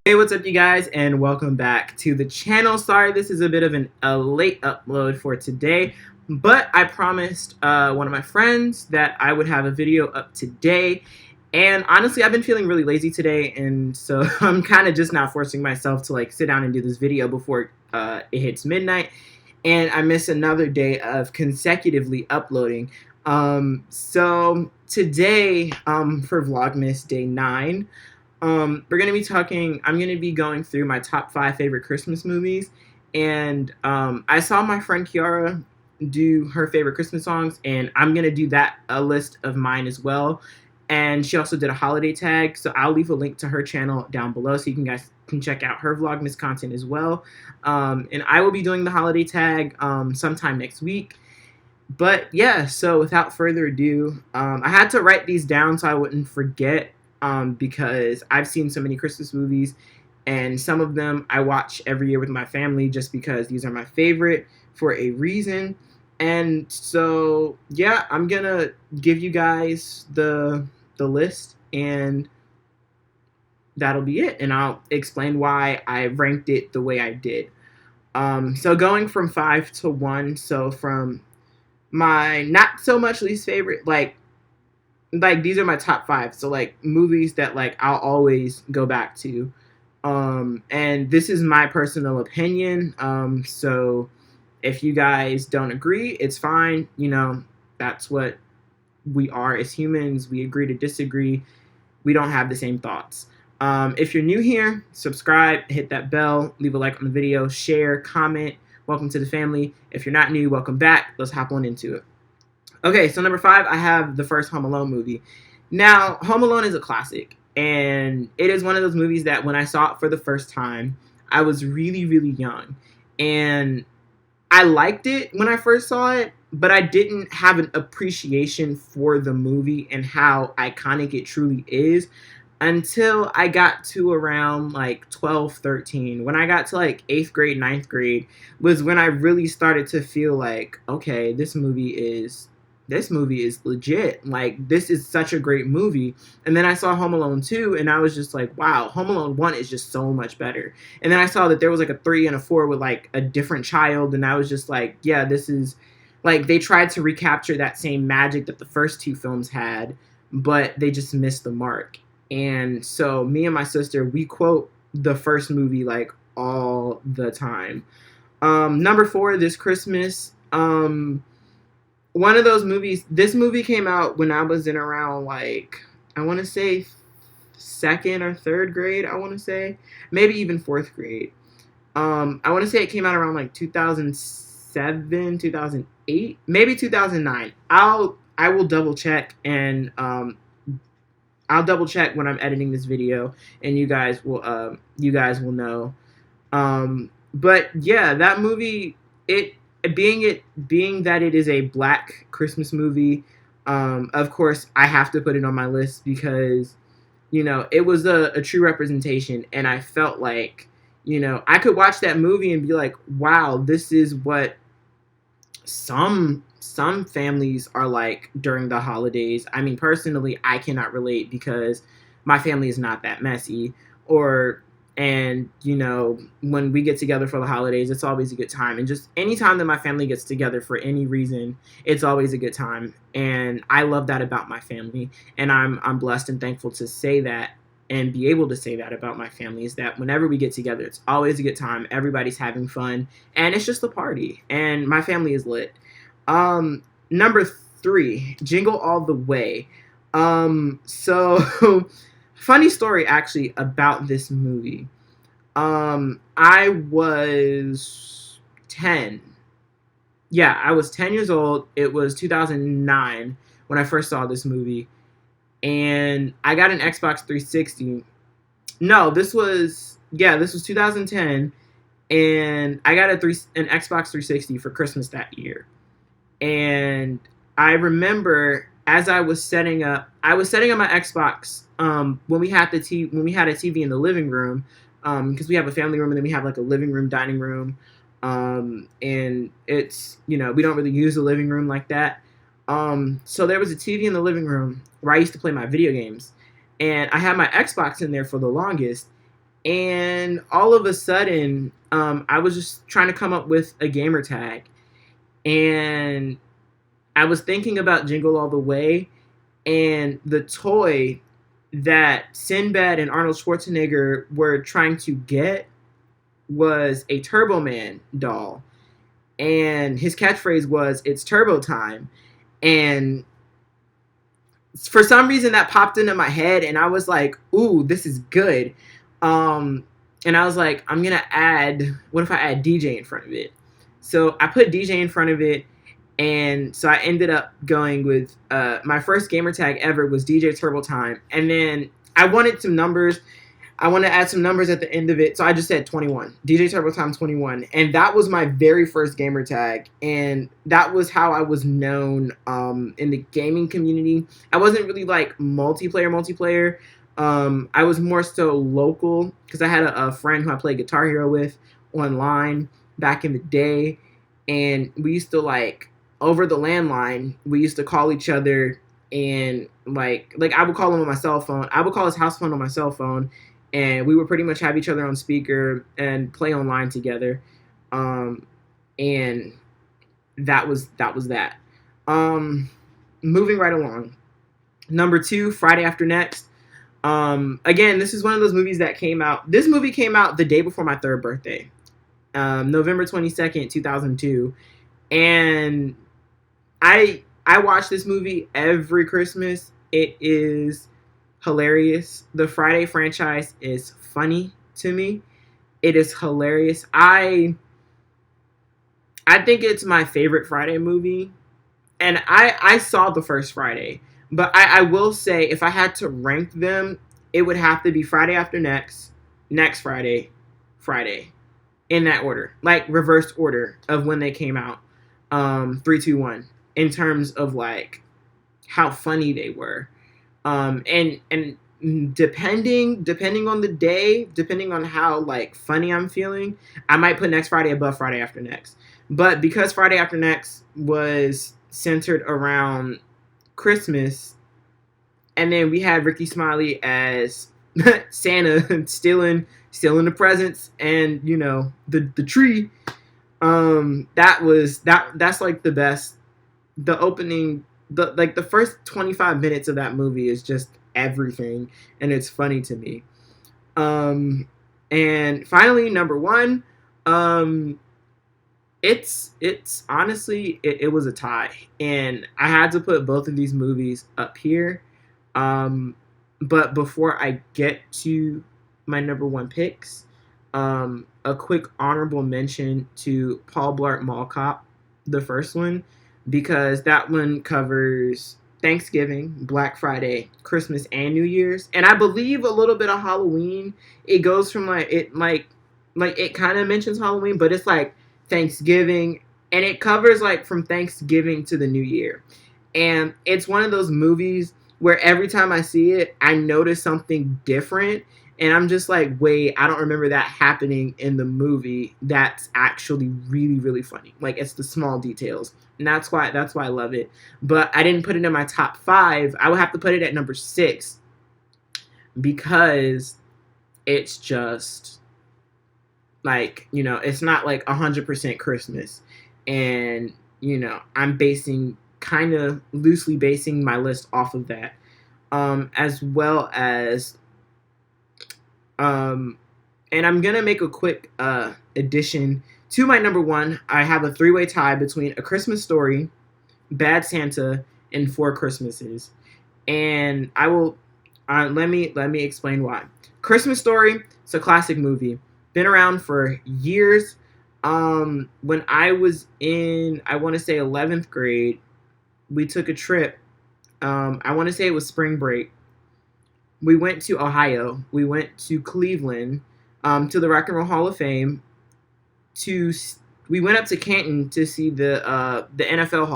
Hey, what's up, you guys, and welcome back to the channel. Sorry, this is a bit of a late upload for today, but I promised one of my friends that I would have a video up today, and honestly, I've been feeling really lazy today, and so I'm kind of just now forcing myself to like sit down and do this video before it hits midnight, and I miss another day of consecutively uploading. So today, for Vlogmas Day 9, we're gonna be talking. I'm gonna be going through my top 5 favorite Christmas movies, and I saw my friend Kiara do her favorite Christmas songs, and I'm gonna do a list of mine as well. And she also did a holiday tag, so I'll leave a link to her channel down below so you guys can check out her Vlogmas content as well. And I will be doing the holiday tag sometime next week. But yeah, so without further ado, I had to write these down so I wouldn't forget, because I've seen so many Christmas movies, and some of them I watch every year with my family just because these are my favorite for a reason. And so yeah, I'm gonna give you guys the list, and that'll be it, and I'll explain why I ranked it the way I did. So going from 5 to 1, so from my not so much least favorite, like these are my top 5, so like movies that like I'll always go back to, and this is my personal opinion, so if you guys don't agree, it's fine. That's what we are as humans. We agree to disagree. We don't have the same thoughts. If you're new here, subscribe, hit that bell, leave a like on the video, share, comment. Welcome to the family. If you're not new, welcome back. Let's hop on into it. Okay, so number 5, I have the first Home Alone movie. Now, Home Alone is a classic, and it is one of those movies that when I saw it for the first time, I was really, really young. And I liked it when I first saw it, but I didn't have an appreciation for the movie and how iconic it truly is until I got to around like 12, 13. When I got to like 8th grade, 9th grade was when I really started to feel like, okay, this movie is legit. Like, this is such a great movie. And then I saw Home Alone 2, and I was just like, wow, Home Alone 1 is just so much better. And then I saw that there was like a 3 and a 4 with like a different child, and I was just like, yeah, this is like, they tried to recapture that same magic that the first 2 films had, but they just missed the mark. And so me and my sister, we quote the first movie like all the time. Number 4, This Christmas. One of those movies, this movie came out when I was in around like, I want to say 2nd or 3rd grade, I want to say. Maybe even 4th grade. I want to say it came out around like 2007, 2008, maybe 2009. I will double check, and I'll double check when I'm editing this video, and you guys will know. But yeah, that movie, being that it is a Black Christmas movie, of course I have to put it on my list because it was a true representation, and I felt like I could watch that movie and be like, wow, this is what some families are like during the holidays. I mean, personally, I cannot relate because my family is not that messy. And when we get together for the holidays, it's always a good time. And just any time that my family gets together for any reason, it's always a good time. And I love that about my family. And I'm blessed and thankful to say that and be able to say that about my family, is that whenever we get together, it's always a good time. Everybody's having fun, and it's just a party. And my family is lit. Number 3, Jingle All The Way. So funny story actually about this movie. I was 10. Yeah, I was 10 years old. It was 2009 when I first saw this movie, and I got an Xbox 360. No, this was 2010, and I got an Xbox 360 for Christmas that year. And I remember as I was setting up my Xbox, when we had a TV in the living room, because we have a family room and then we have like a living room, dining room, and it's we don't really use the living room like that. So there was a TV in the living room where I used to play my video games, and I had my Xbox in there for the longest. And all of a sudden, I was just trying to come up with a gamer tag. And I was thinking about Jingle All The Way, and the toy that Sinbad and Arnold Schwarzenegger were trying to get was a Turbo Man doll. And his catchphrase was, "It's Turbo Time." And for some reason that popped into my head, and I was like, ooh, this is good. And I was like, I'm gonna add, what if I add DJ in front of it? So I put DJ in front of it, and so I ended up going with my first gamer tag ever was DJ Turbo Time. And then I wanted some numbers. I want to add some numbers at the end of it. So I just said 21. DJ Turbo Time 21. And that was my very first gamer tag. And that was how I was known in the gaming community. I wasn't really like multiplayer. I was more so local because I had a friend who I played Guitar Hero with online back in the day. And we used to like, over the landline, we used to call each other, and like I would call him on my cell phone. I would call his house phone on my cell phone, and we would pretty much have each other on speaker and play online together. And that was that. Moving right along. Number 2, Friday After Next. Again, this is one of those movies that came out. This movie came out the day before my 3rd birthday, November 22nd, 2002. And I watch this movie every Christmas. It is hilarious. The Friday franchise is funny to me. It is hilarious. I think it's my favorite Friday movie. And I saw the first Friday. But I will say, if I had to rank them, it would have to be Friday After Next, next Friday, Friday. In that order. Like reverse order of when they came out. 3, 2, 1. In terms of like how funny they were. And depending on the day, depending on how like funny I'm feeling, I might put next Friday above Friday After Next. But because Friday After Next was centered around Christmas, and then we had Ricky Smiley as Santa stealing the presents and, you know, the tree. That's like the best. The opening, the first 25 minutes of that movie is just everything, and it's funny to me. And finally, number 1, it's honestly, it was a tie, and I had to put both of these movies up here. But before I get to my number 1 picks, a quick honorable mention to Paul Blart Mall Cop, the first one, because that one covers Thanksgiving, Black Friday, Christmas, and New Year's, and I believe a little bit of Halloween. It goes from like it kind of mentions Halloween, but it's like Thanksgiving, and it covers like from Thanksgiving to the New Year. And it's one of those movies where every time I see it, I notice something different. And I'm just like, wait, I don't remember that happening in the movie. That's actually really, really funny. Like, it's the small details. And that's why I love it. But I didn't put it in my top 5. I would have to put it at number 6. Because it's just, like, you know, it's not like 100% Christmas. And, you know, I'm kind of loosely basing my list off of that. As well as... and I'm gonna make a quick addition to my number 1. I have a 3-way tie between A Christmas Story, Bad Santa, and 4 Christmases, and I will let me explain why. Christmas Story, it's a classic movie, been around for years. When I was in, I want to say 11th grade, we took a trip. I want to say it was spring break. We went to Ohio. We went to Cleveland, to the Rock and Roll Hall of Fame. We went up to Canton to see the NFL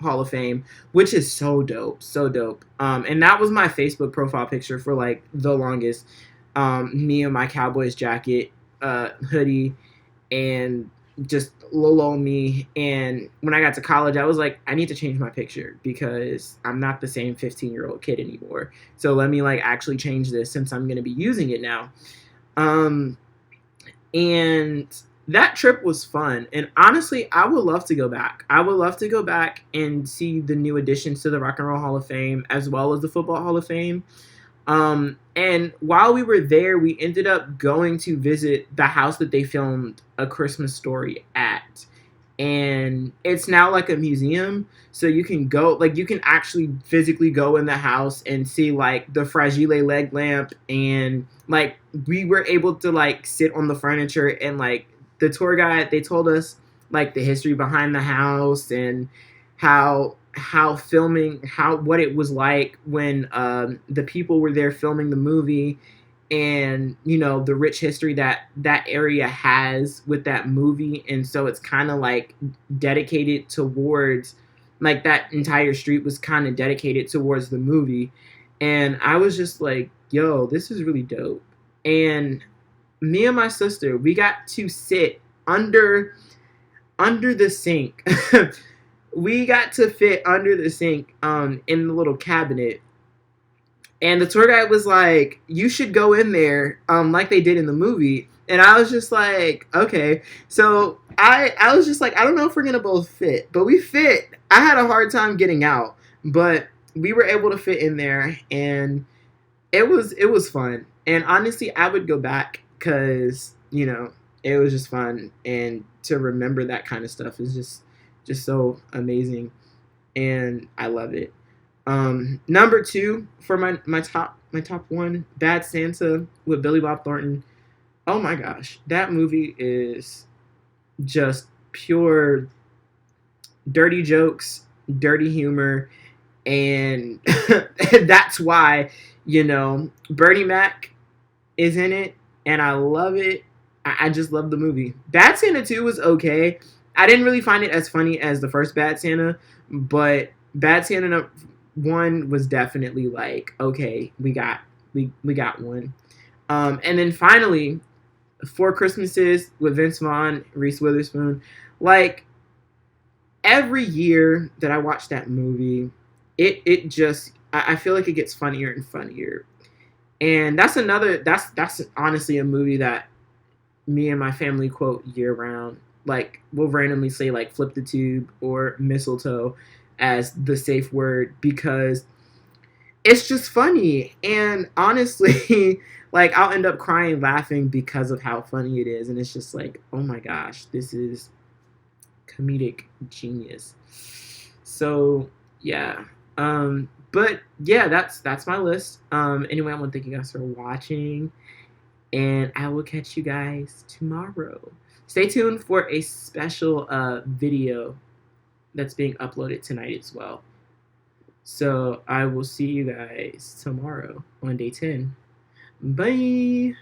Hall of Fame, which is so dope, so dope. And that was my Facebook profile picture for like the longest. Me in my Cowboys jacket, hoodie, and just little old me. And when I got to college, I was like, I need to change my picture because I'm not the same 15-year-old kid anymore. So let me like actually change this since I'm going to be using it now. Um, and that trip was fun. And honestly, I would love to go back. I would love to go back and see the new additions to the Rock and Roll Hall of Fame as well as the Football Hall of Fame. And while we were there, we ended up going to visit the house that they filmed A Christmas Story at. And it's now like a museum. So you can go, like, you can actually physically go in the house and see, like, the Fragile leg lamp. And, like, we were able to, like, sit on the furniture. And, like, the tour guide, they told us, like, the history behind the house and how filming, how what it was like when the people were there filming the movie, and you know the rich history that that area has with that movie. And so it's kind of like dedicated towards, like, that entire street was kind of dedicated towards the movie. And I was just like, yo, this is really dope. And me and my sister, we got to sit under the sink. We got to fit under the sink in the little cabinet. And the tour guide was like, you should go in there like they did in the movie. And I was just like, okay. So I was just like, I don't know if we're going to both fit. But we fit. I had a hard time getting out. But we were able to fit in there. And it was fun. And honestly, I would go back because, you know, it was just fun. And to remember that kind of stuff is just so amazing. And I love it. Number two for my top one, Bad Santa with Billy Bob Thornton. Oh my gosh, that movie is just pure dirty jokes, dirty humor, and that's why, you know, Bernie Mac is in it, and I love it. I just love the movie. Bad Santa 2 was okay. I didn't really find it as funny as the first Bad Santa, but Bad Santa 1 was definitely like, okay, we got one. And then finally, Four Christmases with Vince Vaughn, Reese Witherspoon. Like, every year that I watch that movie, it just, I feel like it gets funnier and funnier. And that's honestly a movie that me and my family quote year round. Like, we'll randomly say, like, flip the tube or mistletoe as the safe word because it's just funny. And honestly, like, I'll end up crying laughing because of how funny it is. And it's just like, oh my gosh, this is comedic genius. So yeah. But yeah, that's my list. Anyway, I want to thank you guys for watching, and I will catch you guys tomorrow. Stay tuned for a special video that's being uploaded tonight as well. So I will see you guys tomorrow on day 10. Bye.